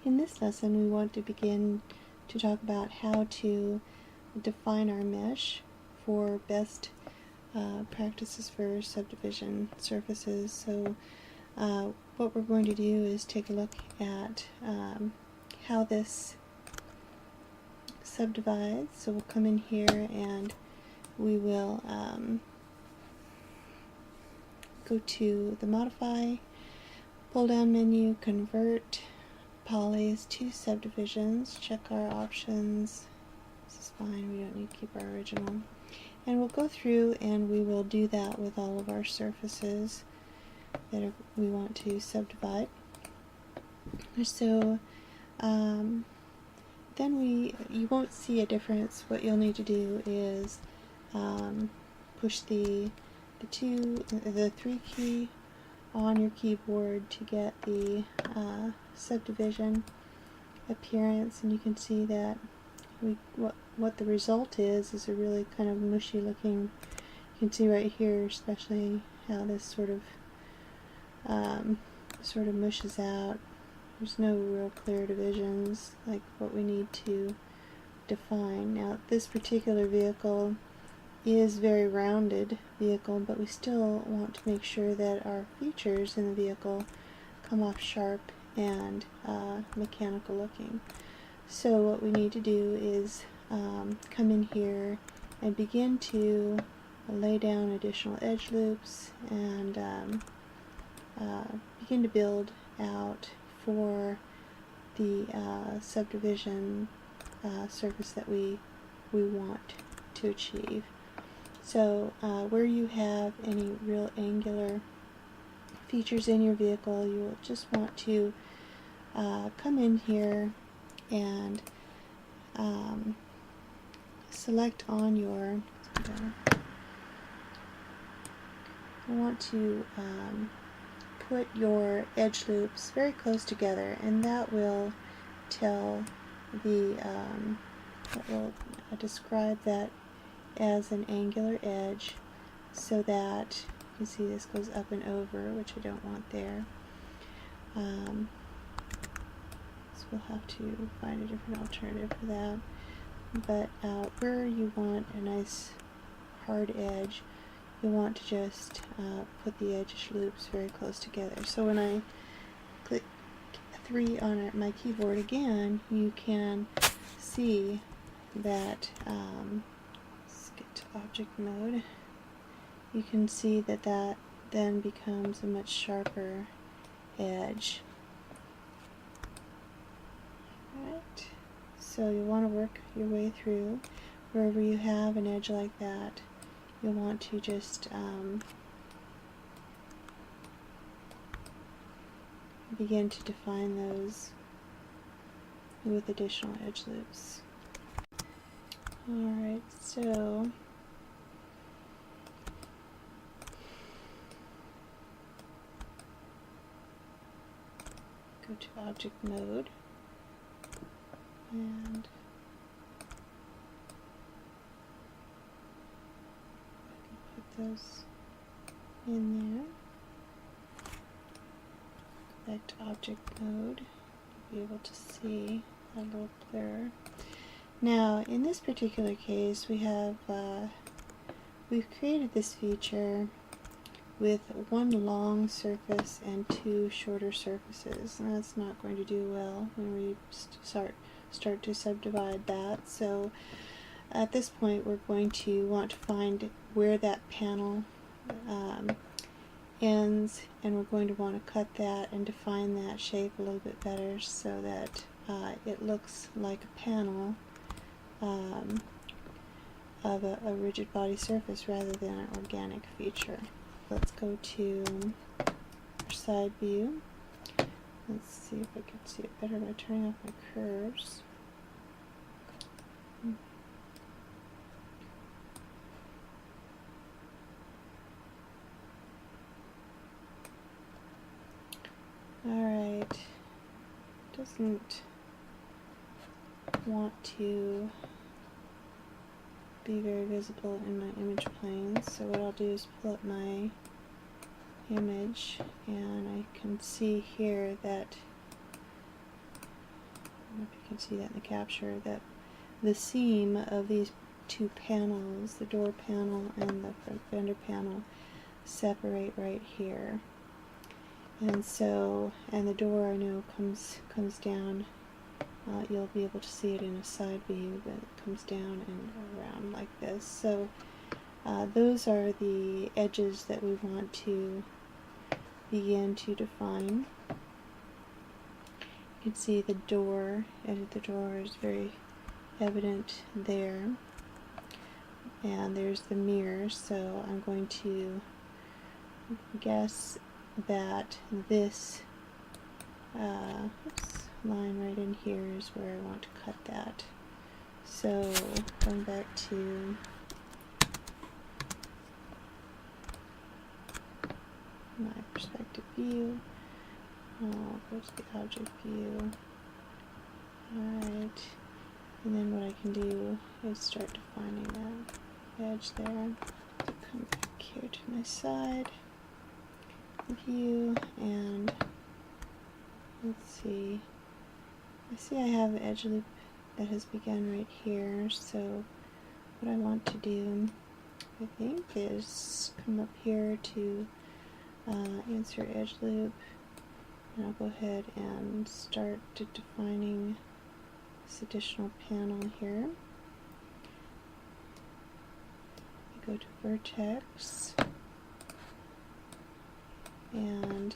In this lesson, we want to begin to talk about how to define our mesh for best practices for subdivision surfaces. So what we're going to do is take a look at how this subdivides. So we'll come in here and we will go to the Modify, pull down menu, Convert Polys to Subdivisions, check our options. This is fine, we don't need to keep our original. And we'll go through and we will do that with all of our surfaces that we want to subdivide. So then you won't see a difference. What you'll need to do is push the 3 key on your keyboard to get the subdivision appearance, and you can see that what the result is a really kind of mushy looking. You can see right here especially how this sort of mushes out. There's no real clear divisions like what we need to define. Now this particular vehicle is very rounded vehicle, but we still want to make sure that our features in the vehicle come off sharp and mechanical looking. So what we need to do is come in here and begin to lay down additional edge loops and begin to build out for the subdivision surface that we want to achieve. So where you have any real angular features in your vehicle, you will just want to come in here and select on your, I want to put your edge loops very close together, and that will tell the, that will describe that as an angular edge, so that you can see this goes up and over, which I don't want there. So we'll have to find a different alternative for that. But where you want a nice hard edge, you want to just put the edge loops very close together. So when I click 3 on my keyboard again, you can see that let's get to object mode. You can see that that then becomes a much sharper edge. Alright, so you want to work your way through. Wherever you have an edge like that, you'll want to just begin to define those with additional edge loops. Alright, so go to object mode and put those in there. Go back to object mode, you'll be able to see a little clearer. Now in this particular case we have we've created this feature with one long surface and 2 shorter surfaces, and that's not going to do well when we start to subdivide that. So at this point we're going to want to find where that panel ends, and we're going to want to cut that and define that shape a little bit better so that it looks like a panel of a rigid body surface rather than an organic feature. Let's go to our side view. Let's see if I can see it better by turning off my curves. Alright, doesn't want to be very visible in my image planes, so what I'll do is pull up my image and I can see here that can see that in the capture, that the seam of these two panels, the door panel and the front fender panel, separate right here. And so, and the door, I know, comes down. You'll be able to see it in a side view, but it comes down and around like this. So those are the edges that we want to begin to define. You can see the door, edge of the door is very evident there. And there's the mirror, so I'm going to guess that this line right in here is where I want to cut that. So going back to my perspective view, I'll go to the object view. Alright, and then what I can do is start defining that edge there. So come back here to my side view, and let's see. I see I have an edge loop that has begun right here, so what I want to do, I think, is come up here to insert edge loop, and I'll go ahead and start defining this additional panel here. I go to vertex, and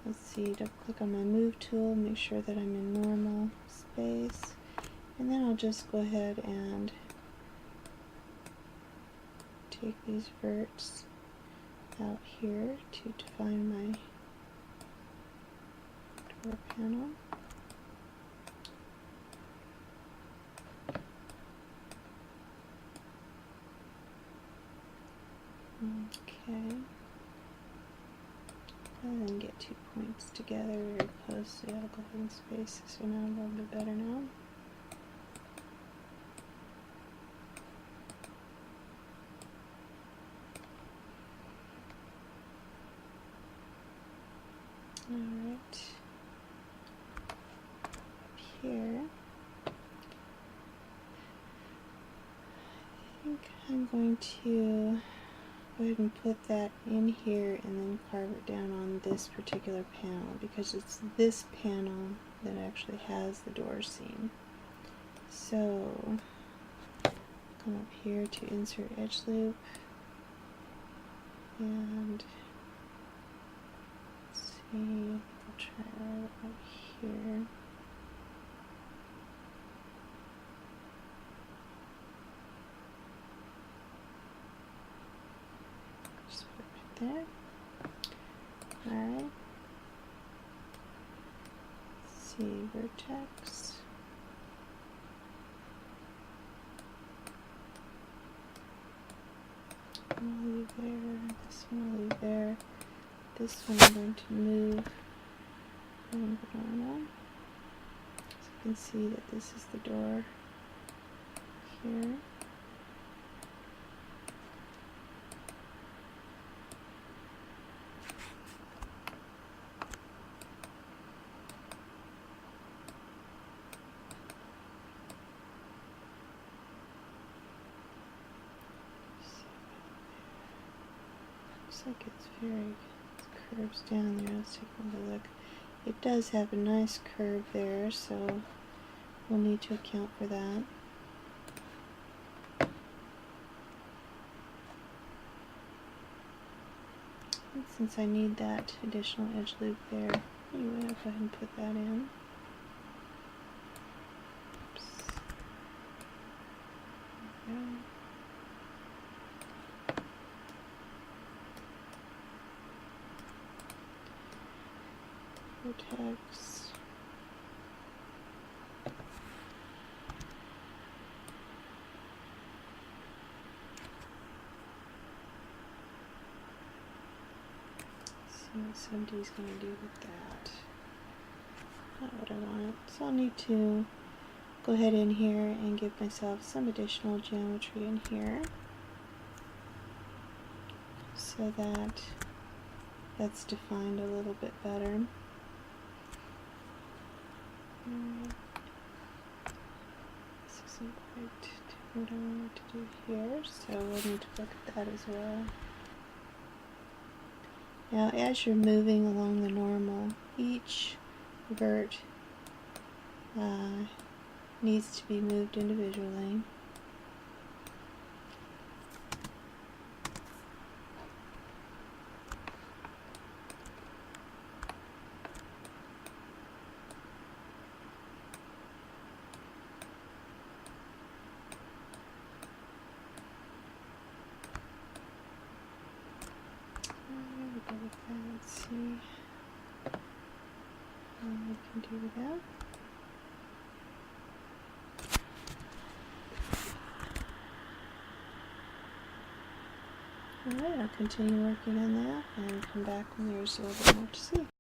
let's see, double click on my move tool, make sure that I'm in normal space, and then I'll just go ahead and take these verts out here to define my door panel. Okay. And then get 2 points together very closely. I'll go ahead and space this one out a little bit better now. Alright. Up here, I think I'm going to go ahead and put that in here and then carve it down on this particular panel, because it's this panel that actually has the door seam. So come up here to insert edge loop, and let's see, I'll try right here. There. Alright. Let's see, vertex. I'll leave there. This one I'll leave there. This one I'm going to move normal. So you can see that this is the door here. Looks like it curves down there. Let's take another look. It does have a nice curve there, so we'll need to account for that. And since I need that additional edge loop there, anyway, I'll go ahead and put that in. Oops. There we go. Vertex. See what somebody's going to do with that. Not what I want. So I'll need to go ahead in here and give myself some additional geometry in here, so that that's defined a little bit better. doesn't quite do what I want to do here, so we'll need to look at that as well. Now, as you're moving along the normal, each vert needs to be moved individually. Let's see how we can do that. Alright, I'll continue working on that and come back when there's a little bit more to see.